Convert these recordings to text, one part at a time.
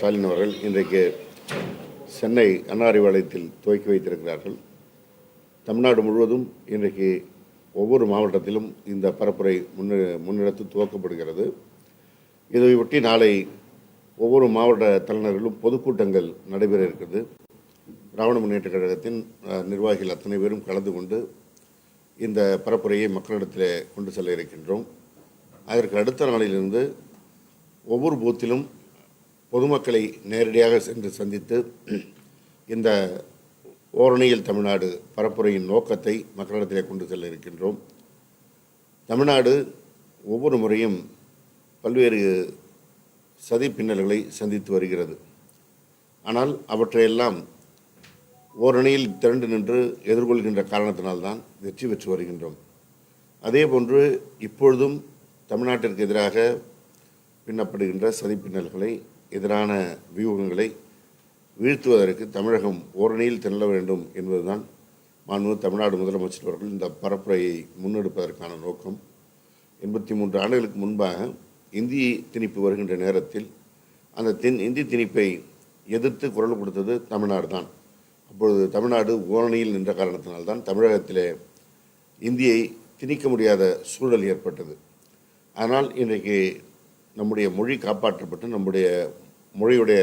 ஸ்டாலின் அவர்கள் இன்றைக்கு சென்னை அண்ணா அறிவாலயத்தில் துவக்கி வைத்திருக்கிறார்கள். தமிழ்நாடு முழுவதும் இன்றைக்கு ஒவ்வொரு மாவட்டத்திலும் இந்த பரப்புரை முன்னெடுத்து துவக்கப்படுகிறது. இதையொட்டி நாளை ஒவ்வொரு மாவட்ட தலைநர்களும் பொதுக்கூட்டங்கள் நடைபெற இருக்கிறது. திராவிட முன்னேற்ற கழகத்தின் நிர்வாகிகள் அத்தனை பேரும் கலந்து கொண்டு இந்த பரப்புரையை மக்களிடத்தில் கொண்டு செல்ல இருக்கின்றோம். அதற்கு அடுத்த நாளிலிருந்து ஒவ்வொரு பூத்திலும் பொதுமக்களை நேரடியாக சென்று சந்தித்து இந்த ஓரணியில் தமிழ்நாடு பரப்புரையின் நோக்கத்தை மக்களிடத்திலே கொண்டு செல்ல இருக்கின்றோம். தமிழ்நாடு ஒவ்வொரு முறையும் பல்வேறு சதி பின்னல்களை சந்தித்து வருகிறது. ஆனால் அவற்றையெல்லாம் ஓரணியில் திரண்டு நின்று எதிர்கொள்கின்ற காரணத்தினால்தான் வெற்றி பெற்று வருகின்றோம். அதேபோன்று இப்பொழுதும் தமிழ்நாட்டிற்கு எதிராக பின்னப்படுகின்ற சதி பின்னல்களை, எதிரான வியூகங்களை வீழ்த்துவதற்கு தமிழகம் ஓரணியில் திரள வேண்டும் என்பதுதான் மாண்புமிகு தமிழ்நாடு முதலமைச்சர் அவர்கள் இந்த பரப்புரையை முன்னெடுப்பதற்கான நோக்கம். 83 ஆண்டுகளுக்கு முன்பாக இந்தி திணிப்பு வருகின்ற நேரத்தில் அந்த இந்தி திணிப்பை எதிர்த்து குரல் கொடுத்தது தமிழ்நாடு தான். அப்பொழுது தமிழ்நாடு ஓரணியில் நின்ற காரணத்தினால்தான் தமிழகத்திலே இந்தியை திணிக்க முடியாத சூழல் ஏற்பட்டது. ஆனால் இன்றைக்கு நம்முடைய மொழி காப்பாற்றப்பட்டு நம்முடைய மொழியுடைய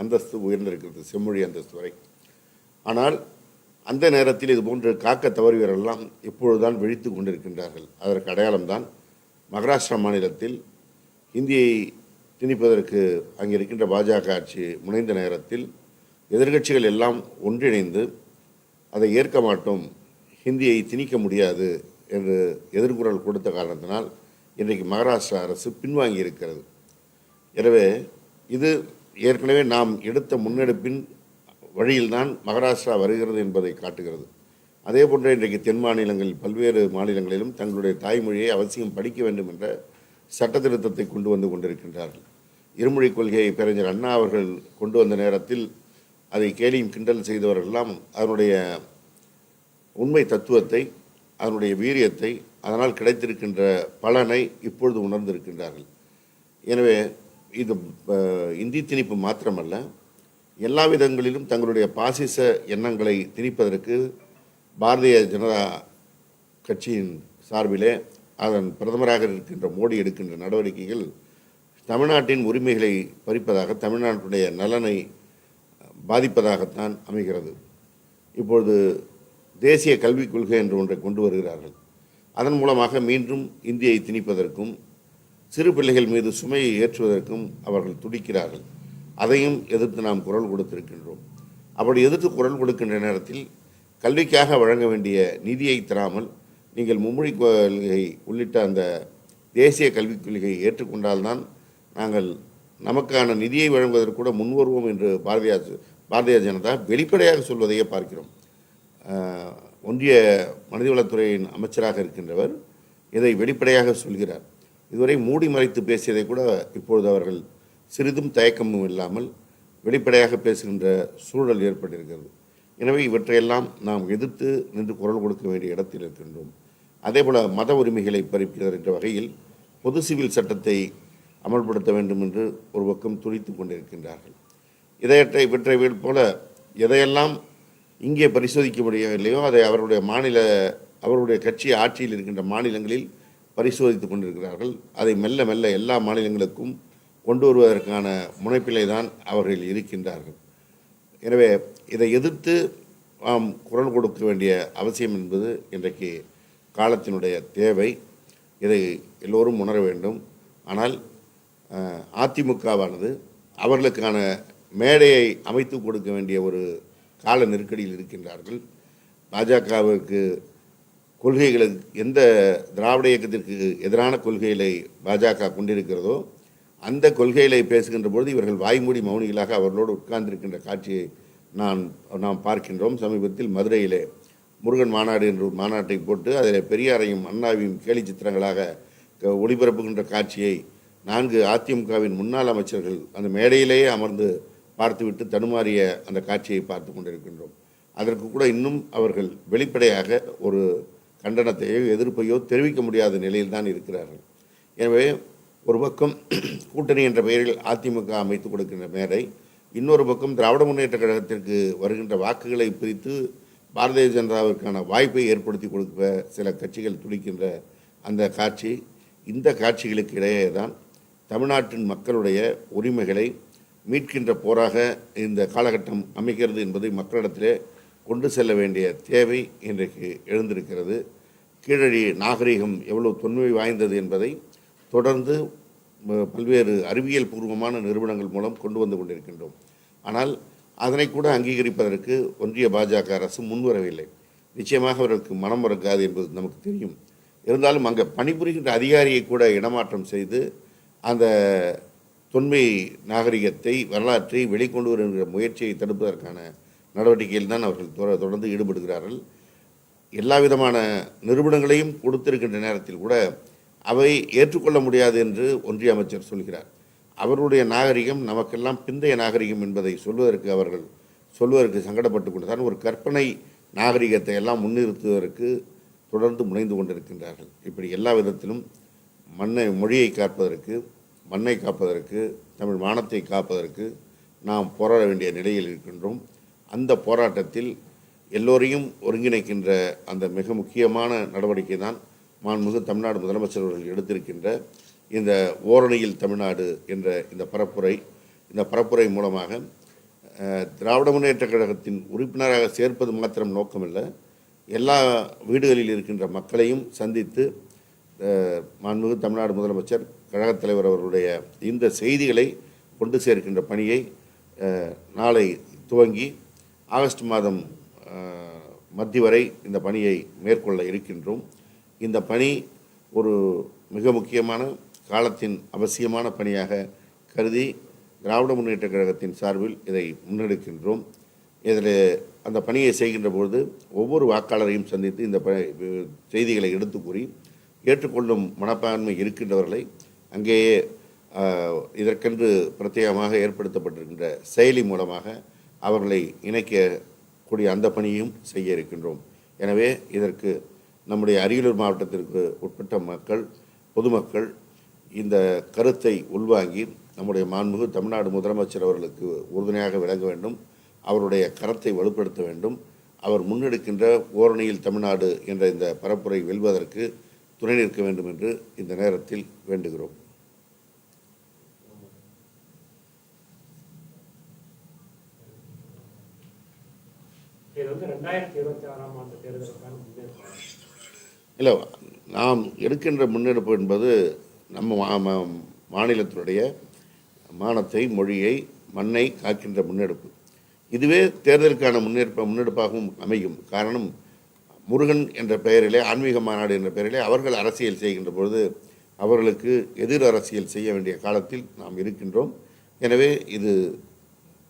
அந்தஸ்து உயர்ந்திருக்கிறது, செம்மொழி அந்தஸ்து வரை. ஆனால் அந்த நேரத்தில் இதுபோன்று காக்க தவறியவரெல்லாம் இப்பொழுதுதான் விழித்து கொண்டிருக்கின்றார்கள். அதற்கு அடையாளம்தான் மகாராஷ்டிரா மாநிலத்தில் இந்தியை திணிப்பதற்கு அங்கே இருக்கின்ற பாஜக ஆட்சி முனைந்த நேரத்தில் எதிர்க்கட்சிகள் எல்லாம் ஒன்றிணைந்து அதை ஏற்க மாட்டோம், ஹிந்தியை திணிக்க முடியாது என்று எதிர்குரல் கொடுத்த காரணத்தினால் இன்றைக்கு மகாராஷ்டிரா அரசு பின்வாங்கி இருக்கிறது. எனவே இது ஏற்கனவே நாம் எடுத்த முன்னெடுப்பின் வழியில்தான் மகாராஷ்டிரா வருகிறது என்பதை காட்டுகிறது. அதே போன்று இன்றைக்கு தென் மாநிலங்களில் பல்வேறு மாநிலங்களிலும் தங்களுடைய தாய்மொழியை அவசியம் படிக்க வேண்டும் என்ற சட்ட திருத்தத்தை கொண்டு வந்து கொண்டிருக்கின்றார்கள். இருமொழி கொள்கையை பேரறிஞர் அண்ணா அவர்கள் கொண்டு வந்த நேரத்தில் அதை கேலியும் கிண்டல் செய்தவர்களெல்லாம் அதனுடைய உண்மை தத்துவத்தை, அதனுடைய வீரியத்தை, அதனால் கிடைத்திருக்கின்ற பலனை இப்பொழுது உணர்ந்திருக்கின்றார்கள். எனவே இது இந்தி திணிப்பு மாத்திரமல்ல, எல்லா விதங்களிலும் தங்களுடைய பாசிச எண்ணங்களை திணிப்பதற்கு பாரதிய ஜனதா கட்சியின் சார்பிலே அதன் பிரதமராக இருக்கின்ற மோடி எடுக்கின்ற நடவடிக்கைகள் தமிழ்நாட்டின் உரிமைகளை பறிப்பதாக, தமிழ்நாட்டுடைய நலனை பாதிப்பதாகத்தான் அமைகிறது. இப்பொழுது தேசிய கல்விக் கொள்கை என்று ஒன்றை கொண்டு வருகிறார்கள். அதன் மூலமாக மீண்டும் இந்தியை திணிப்பதற்கும் சிறு பிள்ளைகள் மீது சுமையை ஏற்றுவதற்கும் அவர்கள் துடிக்கிறார்கள். அதையும் எதிர்த்து நாம் குரல் கொடுத்திருக்கின்றோம். அப்படி எதிர்த்து குரல் கொடுக்கின்ற நேரத்தில் கல்விக்காக வழங்க வேண்டிய நிதியை தராமல் நீங்கள் மும்மொழி கொள்கை உள்ளிட்ட அந்த தேசிய கல்விக் கொள்கையை ஏற்றுக்கொண்டால்தான் நாங்கள் நமக்கான நிதியை வழங்குவதற்கு கூட முன்வருவோம் என்று பாரதிய ஜனதா வெளிப்படையாக சொல்வதையே பார்க்கிறோம். ஒன்றிய மனிதவளத்துறையின் அமைச்சராக இருக்கின்றவர் இதை வெளிப்படையாக சொல்கிறார். இதுவரை மூடி மறைத்து பேசியதை கூட இப்பொழுது அவர்கள் சிறிதும் தயக்கமும் இல்லாமல் வெளிப்படையாக பேசுகின்ற சூழல் ஏற்பட்டிருக்கிறது. எனவே இவற்றையெல்லாம் நாம் எதிர்த்து நின்று குரல் கொடுக்க வேண்டிய இடத்தில் இருக்கின்றோம். அதேபோல் மத உரிமைகளை பறிக்கிறார் என்ற வகையில் பொது சிவில் சட்டத்தை அமல்படுத்த வேண்டும் என்று ஒரு பக்கம் துடித்து கொண்டிருக்கின்றார்கள். இவற்றை போல எதையெல்லாம் இங்கே பரிசோதிக்க முடியவில்லையோ அதை அவருடைய கட்சி ஆட்சியில் இருக்கின்ற மாநிலங்களில் பரிசோதித்து கொண்டிருக்கிறார்கள். அதை மெல்ல மெல்ல எல்லா மாநிலங்களுக்கும் கொண்டு வருவதற்கான முனைப்பிலே தான் அவர்கள் இருக்கின்றார்கள். எனவே இதை எதிர்த்து நாம் குரல் கொடுக்க வேண்டிய அவசியம் என்பது இன்றைக்கு காலத்தினுடைய தேவை. இதை எல்லோரும் உணர வேண்டும். ஆனால் அதிமுகவானது அவர்களுக்கான மேடையை அமைத்து கொடுக்க வேண்டிய ஒரு கால நெருக்கடியில் இருக்கின்றார்கள். பாஜகவிற்கு கொள்கைகளுக்கு, எந்த திராவிட இயக்கத்திற்கு எதிரான கொள்கைகளை பாஜக கொண்டிருக்கிறதோ அந்த கொள்கைகளை பேசுகின்ற பொழுது இவர்கள் வாய்மூடி மௌனிகளாக அவர்களோடு உட்கார்ந்திருக்கின்ற காட்சியை நாம் பார்க்கின்றோம். சமீபத்தில் மதுரையிலே முருகன் மாநாடு என்ற ஒரு மாநாட்டை போட்டு அதில் பெரியாரையும் அண்ணாவையும் கேலி சித்திரங்களாக ஒளிபரப்புகின்ற காட்சியை 4 அதிமுகவின் முன்னாள் அமைச்சர்கள் அந்த மேடையிலேயே அமர்ந்து பார்த்துவிட்டு தடுமாறிய அந்த காட்சியை பார்த்து கொண்டிருக்கின்றோம். அதற்கு கூட இன்னும் அவர்கள் வெளிப்படையாக ஒரு கண்டனத்தையோ எதிர்ப்பையோ தெரிவிக்க முடியாத நிலையில் தான் இருக்கிறார்கள். எனவே ஒரு பக்கம் கூட்டணி என்ற பெயரில் அதிமுக அமைத்து கொடுக்கின்ற மேடை, இன்னொரு பக்கம் திராவிட முன்னேற்றக் கழகத்திற்கு வருகின்ற வாக்குகளை பிரித்து பாரதிய ஜனதாவிற்கான வாய்ப்பை ஏற்படுத்தி கொடுக்க சில கட்சிகள் துடிக்கின்ற அந்த காட்சி, இந்த காட்சிகளுக்கு இடையே தான் தமிழ்நாட்டின் மக்களுடைய உரிமைகளை மீட்கின்ற போராக இந்த காலகட்டம் அமைக்கிறது என்பதை மக்களிடத்திலே கொண்டு செல்ல வேண்டிய தேவை இன்றைக்கு எழுந்திருக்கிறது. கீழடி நாகரிகம் எவ்வளவு தொன்மை வாய்ந்தது என்பதை தொடர்ந்து பல்வேறு அறிவியல் பூர்வமான நிறுவனங்கள் மூலம் கொண்டு வந்து கொண்டிருக்கின்றோம். ஆனால் அதனை கூட அங்கீகரிப்பதற்கு ஒன்றிய பாஜக அரசு முன்வரவில்லை. நிச்சயமாக அவர்களுக்கு மனம் மறக்காது என்பது நமக்கு தெரியும். இருந்தாலும் அங்கே பணிபுரிகின்ற அதிகாரியை கூட இடமாற்றம் செய்து அந்த தொன்மை நாகரிகத்தை, வரலாற்றை வெளிக்கொண்டு வருகின்ற முயற்சியை தடுப்பதற்கான நடவடிக்கையில் தான் அவர்கள் தொடர்ந்து ஈடுபடுகிறார்கள். எல்லா விதமான நிறுவனங்களையும் கொடுத்திருக்கின்ற நேரத்தில் கூட அவை ஏற்றுக்கொள்ள முடியாது என்று ஒன்றிய அமைச்சர் சொல்கிறார். அவருடைய நாகரிகம் நமக்கெல்லாம் பிந்தைய நாகரிகம் என்பதை சொல்வதற்கு சங்கடப்பட்டு கொண்டு தான் ஒரு கற்பனை நாகரிகத்தை எல்லாம் முன்னிறுத்துவதற்கு தொடர்ந்து முனைந்து கொண்டிருக்கின்றார்கள். இப்படி எல்லா விதத்திலும் மொழியை காப்பதற்கு, மண்ணை காப்பதற்கு, தமிழ் மானத்தை காப்பதற்கு நாம் போராட வேண்டிய நிலையில் இருக்கின்றோம். அந்த போராட்டத்தில் எல்லோரையும் ஒருங்கிணைக்கின்ற அந்த மிக முக்கியமான நடவடிக்கை தான் மாண்புமிகு தமிழ்நாடு முதலமைச்சர் அவர்கள் எடுத்திருக்கின்ற இந்த ஓரணியில் தமிழ்நாடு என்ற இந்த பரப்புரை மூலமாக திராவிட முன்னேற்றக் கழகத்தின் உறுப்பினராக சேர்ப்பது மாத்திரம் நோக்கமில்லை, எல்லா வீடுகளில் இருக்கின்ற மக்களையும் சந்தித்து மாண்புமிகு தமிழ்நாடு முதலமைச்சர், கழகத் தலைவர் அவர்களுடைய இந்த செய்திகளை கொண்டு சேர்க்கின்ற பணியை நாளை துவங்கி ஆகஸ்ட் மாதம் மத்திய வரை இந்த பணியை மேற்கொள்ள இருக்கின்றோம். இந்த பணி ஒரு மிக முக்கியமான காலத்தின் அவசியமான பணியாக கருதி திராவிட முன்னேற்றக் கழகத்தின் சார்பில் இதை முன்னெடுக்கின்றோம். இதில் அந்த பணியை செய்கின்ற பொழுது ஒவ்வொரு வாக்காளரையும் சந்தித்து இந்த செய்திகளை எடுத்து கூறி ஏற்றுக்கொள்ளும் மனப்பான்மை இருக்கின்றவர்களை அங்கேயே இதற்கென்று பிரத்யேகமாக ஏற்படுத்தப்பட்டிருக்கின்ற செயலி மூலமாக அவர்களை இணைக்கக்கூடிய அந்த பணியும் செய்ய இருக்கின்றோம். எனவே இதற்கு நம்முடைய அரியலூர் மாவட்டத்திற்கு உட்பட்ட பொதுமக்கள் இந்த கருத்தை உள்வாங்கி நம்முடைய மாண்புமிகு தமிழ்நாடு முதலமைச்சர் அவர்களுக்கு உறுதுணையாக விளங்க வேண்டும், அவருடைய கரத்தை வலுப்படுத்த வேண்டும். அவர் முன்னெடுக்கின்ற ஓரணியில் தமிழ்நாடு என்ற இந்த பரப்புரை வெல்வதற்கு துணை நிற்க வேண்டும் என்று இந்த நேரத்தில் வேண்டுகிறோம். இல்லை, நாம் எடுக்கின்ற முன்னெடுப்பு என்பது நம்ம மாநிலத்தினுடைய மானத்தை, மொழியை, மண்ணை காக்கின்ற முன்னெடுப்பு. இதுவே தேர்தலுக்கான முன்னெடுப்பாகவும் அமையும். காரணம், முருகன் என்ற பெயரிலே, ஆன்மீக மாநாடு என்ற பெயரிலே அவர்கள் அரசியல் செய்கின்ற பொழுது அவர்களுக்கு எதிர் அரசியல் செய்ய வேண்டிய காலத்தில் நாம் இருக்கின்றோம். எனவே இது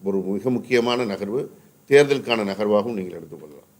ஒரு மிக முக்கியமான நகர்வு, தேர்தலுக்கான நகர்வாகவும் நீங்கள் எடுத்துக்கொள்ளலாம்.